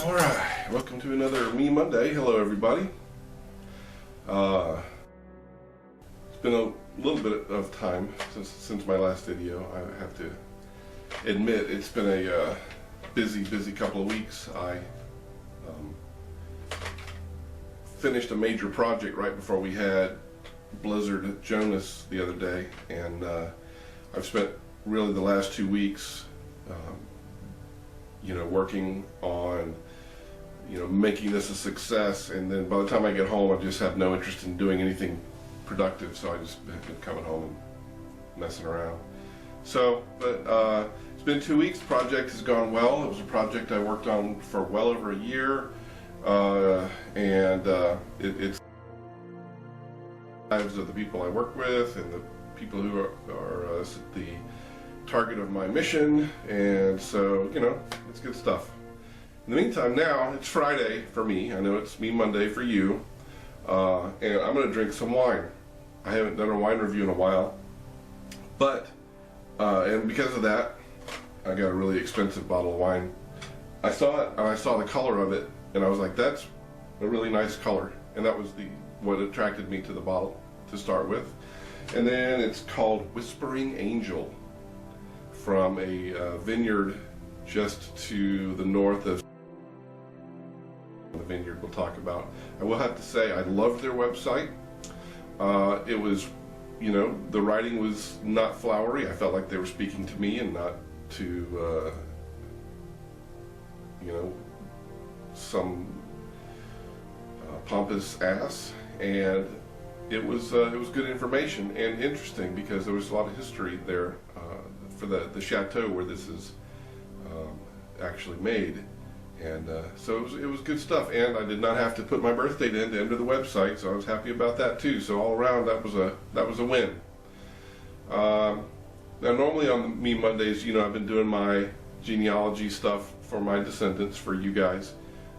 Alright, welcome to another Me Monday. Hello everybody. It's been a little bit of time since my last video. I have to admit it's been a busy couple of weeks. I finished a major project right before we had Blizzard Jonas the other day, and I've spent really the last 2 weeks working on making this a success, and then by the time I get home I just have no interest in doing anything productive, so I just have been coming home and messing around. So, but it's been 2 weeks. The project has gone well. It was a project I worked on for well over a year, and it's lives of the people I work with and the people who are the target of my mission, and so it's good stuff. In the meantime, now it's Friday for me. I know it's Me Monday for you, and I'm going to drink some wine. I haven't done a wine review in a while, but and because of that, I got a really expensive bottle of wine. I saw it and I saw the color of it, and I was like, that's a really nice color, and that was what attracted me to the bottle to start with. And then it's called Whispering Angel, from a vineyard just to the north of the vineyard we'll talk about. I will have to say I loved their website. It was, the writing was not flowery. I felt like they were speaking to me and not to, some pompous ass. And it was good information and interesting because there was a lot of history there for the chateau where this is actually made, and so it was good stuff. And I did not have to put my birth date in to enter the website, so I was happy about that too. So all around, that was a win. Now normally on Me Mondays, I've been doing my genealogy stuff for my descendants for you guys.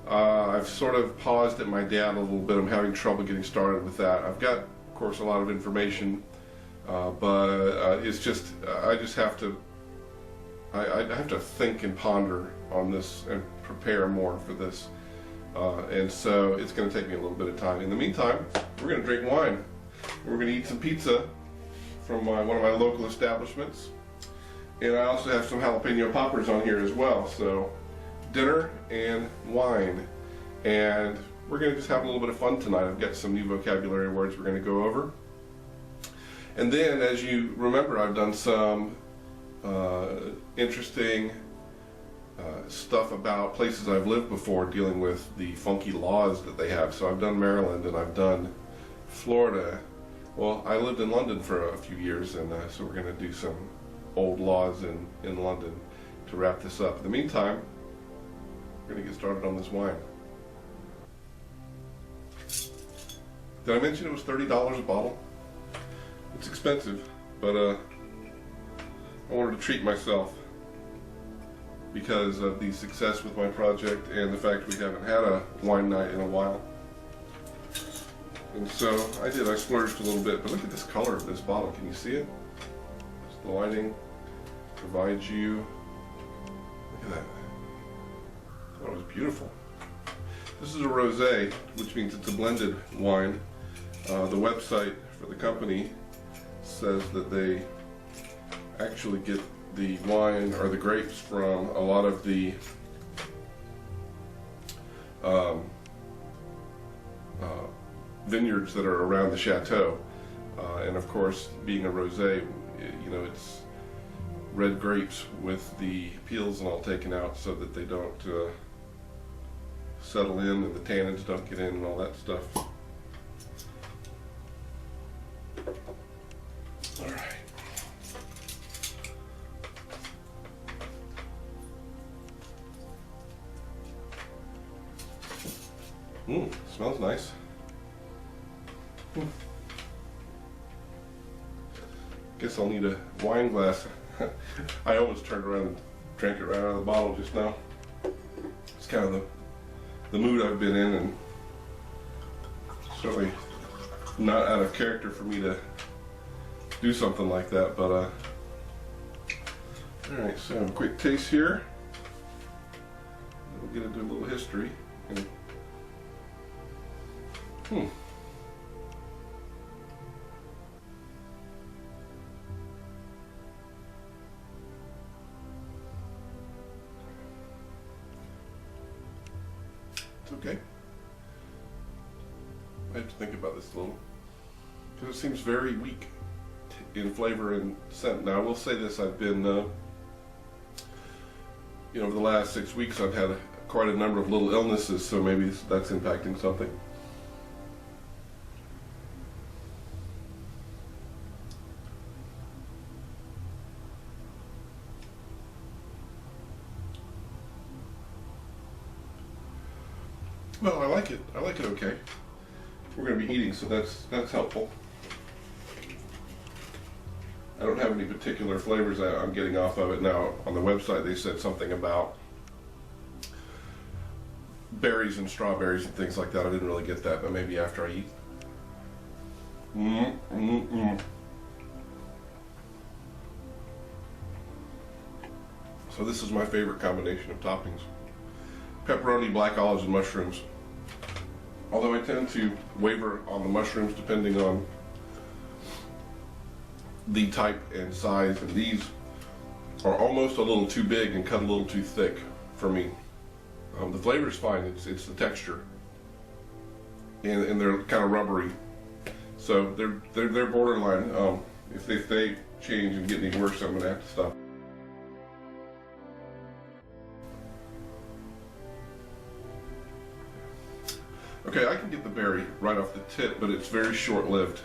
I've sort of paused at my dad a little bit. I'm having trouble getting started with that. I've got, of course, a lot of information, but it's just I have to think and ponder on this and prepare more for this, and so it's going to take me a little bit of time. In the meantime, we're going to drink wine. We're going to eat some pizza from one of my local establishments, and I also have some jalapeno poppers on here as well. So dinner and wine, and we're going to just have a little bit of fun tonight. I've got some new vocabulary words we're going to go over, and then, as you remember, I've done some interesting stuff about places I've lived before, dealing with the funky laws that they have. So I've done Maryland and I've done Florida. Well, I lived in London for a few years, and so we're going to do some old laws in London to wrap this up. In the meantime, we're going to get started on this wine. Did I mention it was $30 a bottle? It's expensive, but I wanted to treat myself because of the success with my project and the fact we haven't had a wine night in a while. And so I splurged a little bit, but look at this color of this bottle. Can you see it? Just the lighting provides you. Look at that. That was beautiful. This is a rosé, which means it's a blended wine. The website for the company says that they actually get the wine or the grapes from a lot of the vineyards that are around the chateau, and of course, being a rosé, it's red grapes with the peels and all taken out so that they don't settle in and the tannins don't get in and all that stuff. All right. Smells nice. Guess I'll need a wine glass. I almost turned around and drank it right out of the bottle just now. It's kind of the mood I've been in, and certainly not out of character for me to do something like that, but Alright, so quick taste here. we'll get into a little history. And, It's okay. I have to think about this a little, because it seems very weak in flavor and scent. Now I will say this, I've been, over the last 6 weeks I've had quite a number of little illnesses, so maybe that's impacting something. Well, I like it. I like it okay. We're going to be eating, so that's helpful. I don't have any particular flavors I'm getting off of it now. On the website they said something about berries and strawberries and things like that. I didn't really get that, but maybe after I eat. So this is my favorite combination of toppings. Pepperoni, black olives, and mushrooms. Although I tend to waver on the mushrooms depending on the type and size, and these are almost a little too big and cut a little too thick for me. The flavor is fine, it's the texture, and they're kind of rubbery, so they're borderline. If they change and get any worse, I'm gonna have to stop. Okay, I can get the berry right off the tip, but it's very short-lived.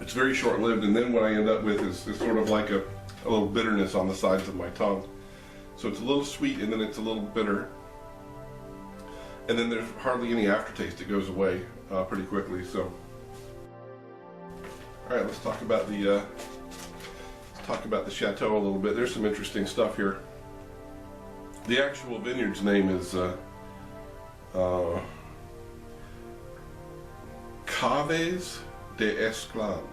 It's very short-lived, and then what I end up with is sort of like a little bitterness on the sides of my tongue. So it's a little sweet, and then it's a little bitter, and then there's hardly any aftertaste. It goes away pretty quickly. So, all right, let's talk about the chateau a little bit. There's some interesting stuff here. The actual vineyard's name is Caves d'Esclans.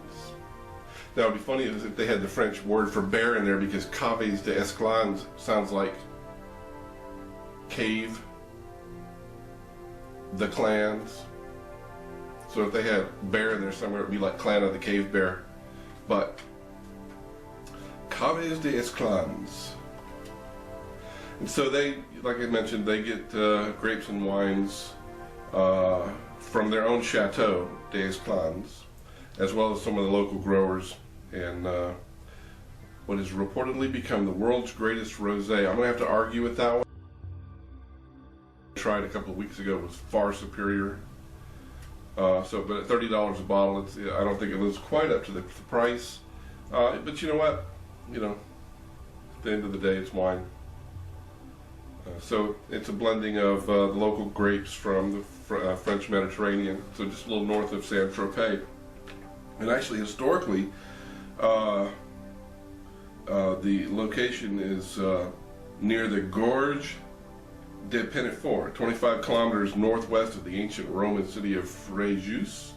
Now it'd be funny if they had the French word for bear in there, because Caves d'Esclans sounds like cave, the clans. So if they had bear in there somewhere, it'd be like Clan of the Cave Bear. But Caves d'Esclans. And so they, like I mentioned, they get grapes and wines from their own chateau d'Esclans, as well as some of the local growers, and what has reportedly become the world's greatest rosé. I'm going to have to argue with that one. I tried a couple of weeks ago, it was far superior. But at $30 a bottle, I don't think it lives quite up to the price. But you know what? At the end of the day, it's wine. So it's a blending of the local grapes from the French Mediterranean, so just a little north of Saint-Tropez. And actually, historically, the location is near the Gorge de Penafort, 25 kilometers northwest of the ancient Roman city of Fréjus,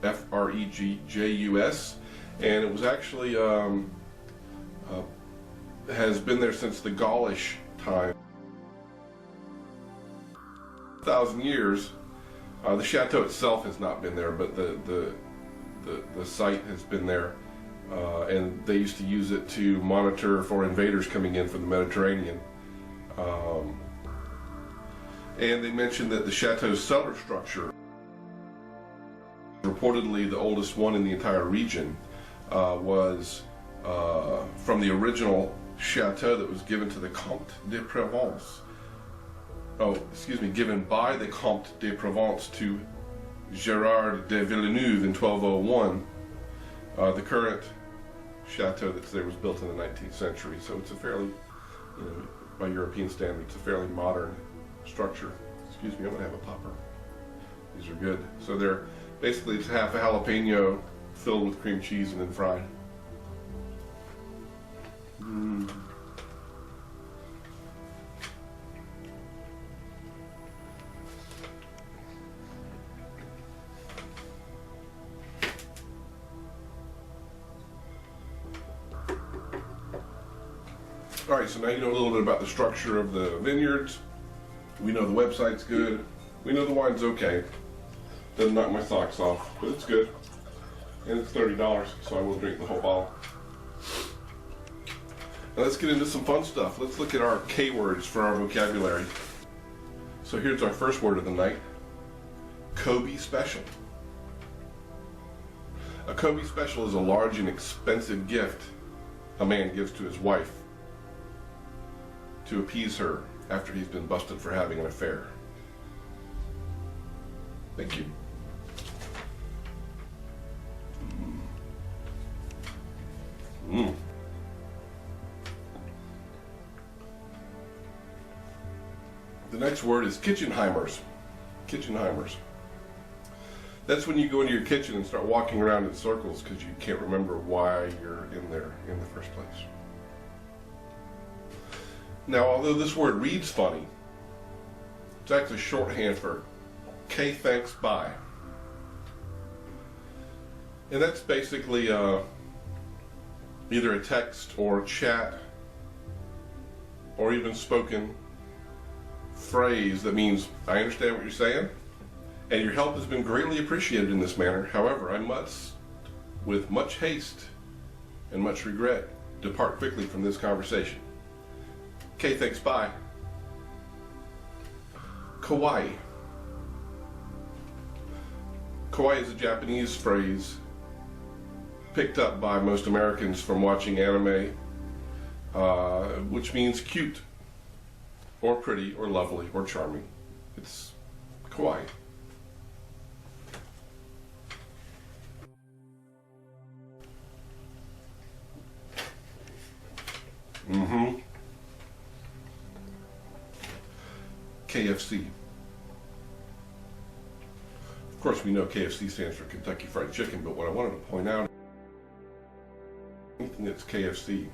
F-R-E-G-J-U-S, and it was actually has been there since the Gaulish time. 1,000 years. The chateau itself has not been there, but the site has been there, and they used to use it to monitor for invaders coming in from the Mediterranean. And they mentioned that the chateau's cellar structure, reportedly the oldest one in the entire region, was from the original chateau that was given to the Comte de Provence. Given by the Comte de Provence to Gerard de Villeneuve in 1201. The current chateau that's there was built in the 19th century, so it's a fairly, by European standards, a fairly modern structure. Excuse me, I'm gonna have a popper. These are good. So they're basically, it's half a jalapeno filled with cream cheese and then fried. All Alright, so now you know a little bit about the structure of the vineyards. We know the website's good. We know the wine's okay. Doesn't knock my socks off, but it's good. And it's $30, so I will drink the whole bottle. Now let's get into some fun stuff. Let's look at our K words for our vocabulary. So here's our first word of the night. Kobe Special. A Kobe Special is a large and expensive gift a man gives to his wife to appease her after he's been busted for having an affair. Thank you. The next word is Kitchenheimers. Kitchenheimers. That's when you go into your kitchen and start walking around in circles because you can't remember why you're in there in the first place. Now, although this word reads funny, it's actually shorthand for K thanks bye. And that's basically either a text or chat or even spoken phrase that means, I understand what you're saying, and your help has been greatly appreciated in this manner. However, I must, with much haste and much regret, depart quickly from this conversation. Okay, thanks, bye. Kawaii. Kawaii is a Japanese phrase picked up by most Americans from watching anime, which means cute, or pretty, or lovely, or charming. It's kawaii. KFC. Of course, we know KFC stands for Kentucky Fried Chicken, but what I wanted to point out, anything that's KFC,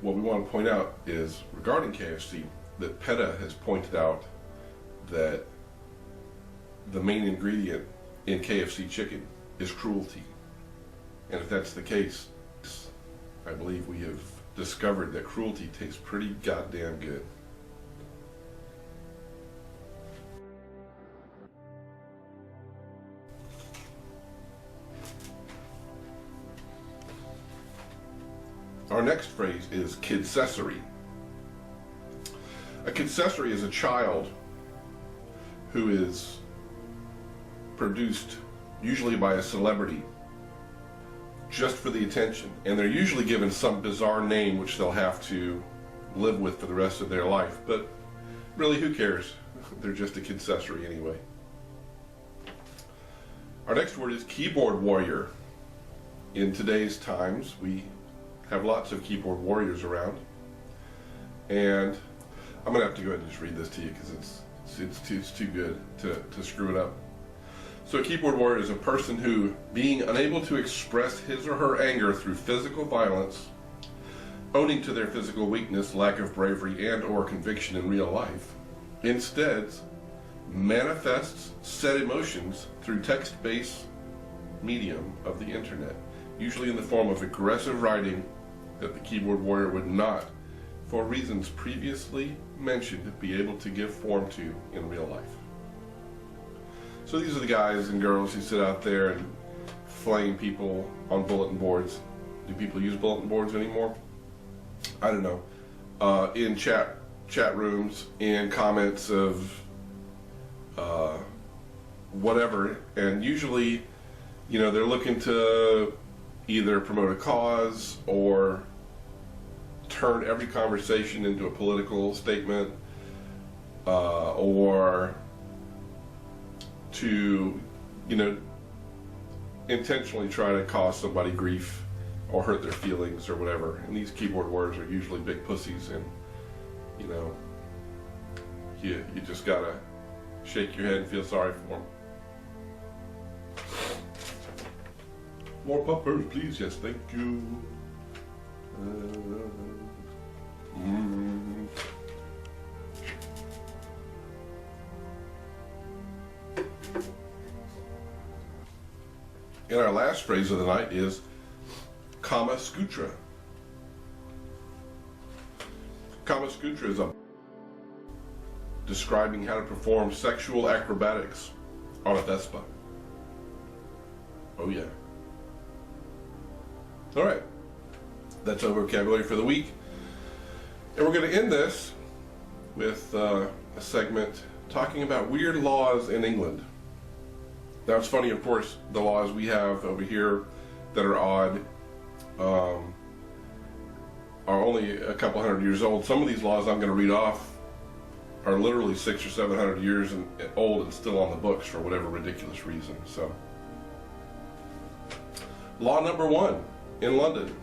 what we want to point out is, regarding KFC, that PETA has pointed out that the main ingredient in KFC chicken is cruelty. And if that's the case, I believe we have discovered that cruelty tastes pretty goddamn good. Our next phrase is kidsessory. A kidsessory is a child who is produced usually by a celebrity just for the attention, and they're usually given some bizarre name which they'll have to live with for the rest of their life, but really, who cares? They're just a kidsessory anyway. Our next word is keyboard warrior. In today's times, we have lots of keyboard warriors around, and I'm gonna have to go ahead and just read this to you because it's too good to screw it up. So a keyboard warrior is a person who, being unable to express his or her anger through physical violence, owing to their physical weakness, lack of bravery, and or conviction in real life, instead manifests said emotions through text-based medium of the internet, usually in the form of aggressive writing that the keyboard warrior would not, for reasons previously mentioned, be able to give form to in real life. So these are the guys and girls who sit out there and flame people on bulletin boards. Do people use bulletin boards anymore? I don't know. In chat rooms, in comments of whatever, and usually, you know, they're looking to either promote a cause or turn every conversation into a political statement, or to, you know, intentionally try to cause somebody grief or hurt their feelings or whatever. And these keyboard warriors are usually big pussies, and you know, you just gotta shake your head and feel sorry for them. More poppers, please. Yes, thank you. And our last phrase of the night is Kama Sutra. Kama Sutra is a describing how to perform sexual acrobatics on a Vespa. Oh yeah. All right, that's our vocabulary for the week. And we're going to end this with a segment talking about weird laws in England. Now it's funny, of course, the laws we have over here that are odd are only a couple hundred years old. Some of these laws I'm going to read off are literally 600 or 700 years old and still on the books for whatever ridiculous reason. So, law number 1 in London: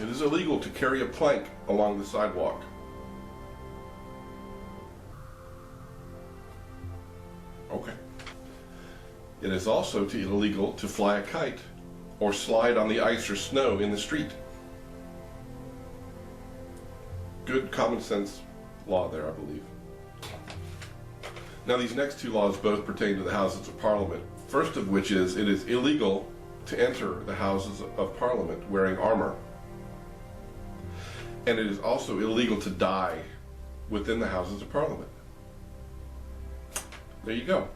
it is illegal to carry a plank along the sidewalk. Okay. It is also illegal to fly a kite or slide on the ice or snow in the street. Good common sense law there, I believe. Now these next two laws both pertain to the Houses of Parliament. First of which is, it is illegal to enter the Houses of Parliament wearing armor. And it is also illegal to die within the Houses of Parliament. There you go.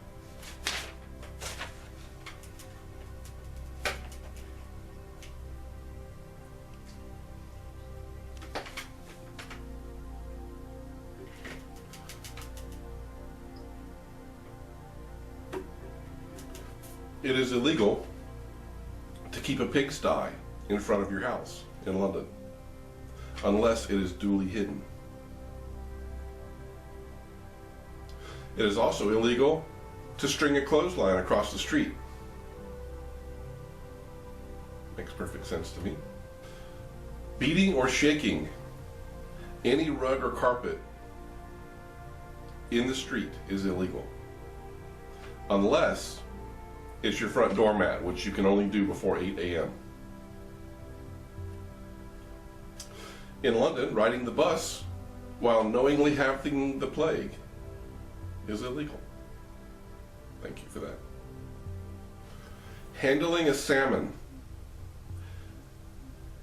It is illegal to keep a pigsty in front of your house in London, unless it is duly hidden. It is also illegal to string a clothesline across the street. Makes perfect sense to me. Beating or shaking any rug or carpet in the street is illegal, unless it's your front doormat, which you can only do before 8 a.m. In London, riding the bus while knowingly having the plague is illegal. Thank you for that. Handling a salmon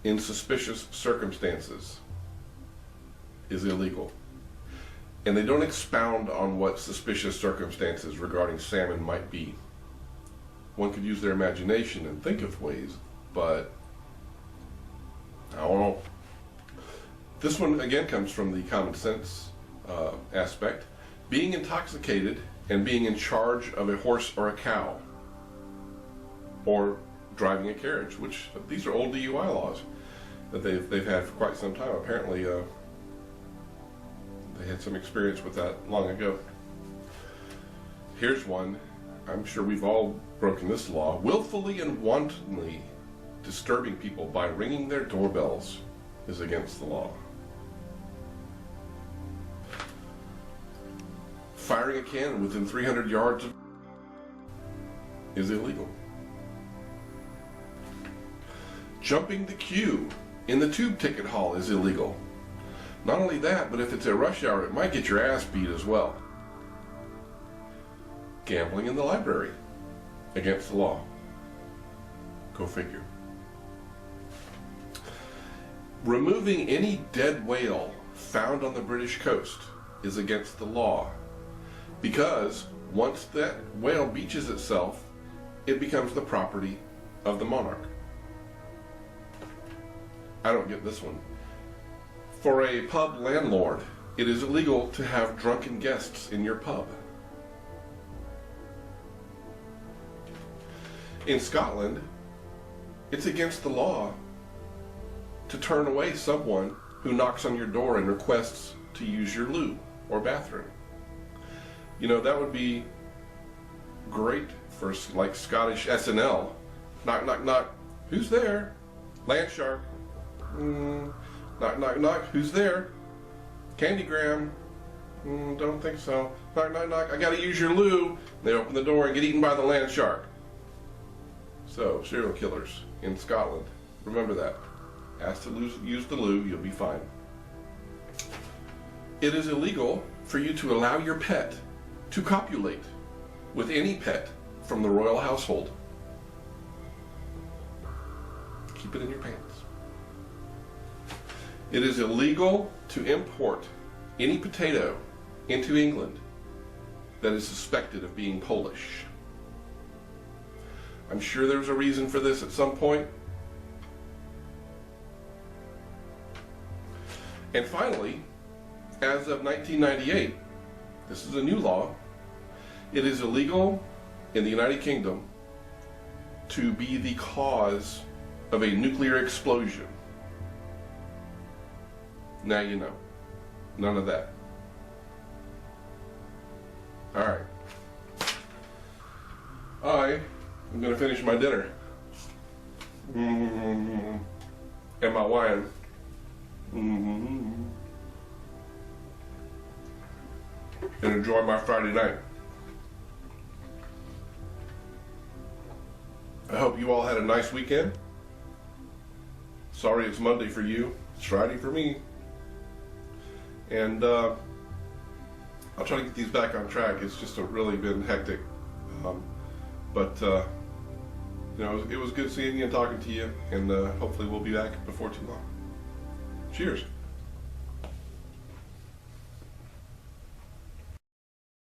in suspicious circumstances is illegal. And they don't expound on what suspicious circumstances regarding salmon might be. One could use their imagination and think of ways, but I don't know. This one again comes from the common sense aspect. Being intoxicated and being in charge of a horse or a cow, or driving a carriage, which these are old DUI laws that they've had for quite some time. Apparently they had some experience with that long ago. Here's one. I'm sure we've all broken this law. Willfully and wantonly disturbing people by ringing their doorbells is against the law. Firing a cannon within 300 yards of is illegal. Jumping the queue in the tube ticket hall is illegal. Not only that, but if it's a rush hour, it might get your ass beat as well. Gambling in the library, against the law. Go figure. Removing any dead whale found on the British coast is against the law, because once that whale beaches itself, it becomes the property of the monarch. I don't get this one. For a pub landlord, it is illegal to have drunken guests in your pub. In Scotland, it's against the law to turn away someone who knocks on your door and requests to use your loo or bathroom. You know, that would be great for like Scottish SNL. Knock, knock, knock. Who's there? Land shark. Knock, knock, knock. Who's there? Candygram. Don't think so. Knock, knock, knock. I gotta use your loo. They open the door and get eaten by the land shark. So, serial killers in Scotland, remember that. Ask to use the loo, you'll be fine. It is illegal for you to allow your pet to copulate with any pet from the royal household. Keep it in your pants. It is illegal to import any potato into England that is suspected of being Polish. I'm sure there's a reason for this at some point. And finally, as of 1998, this is a new law, it is illegal in the United Kingdom to be the cause of a nuclear explosion. Now you know. None of that. Alright. I am going to finish my dinner. And my wine. And enjoy my Friday night. I hope you all had a nice weekend. Sorry it's Monday for you. It's Friday for me. And I'll try to get these back on track. It's just really been hectic. But you know, it was good seeing you and talking to you. And hopefully we'll be back before too long. Cheers.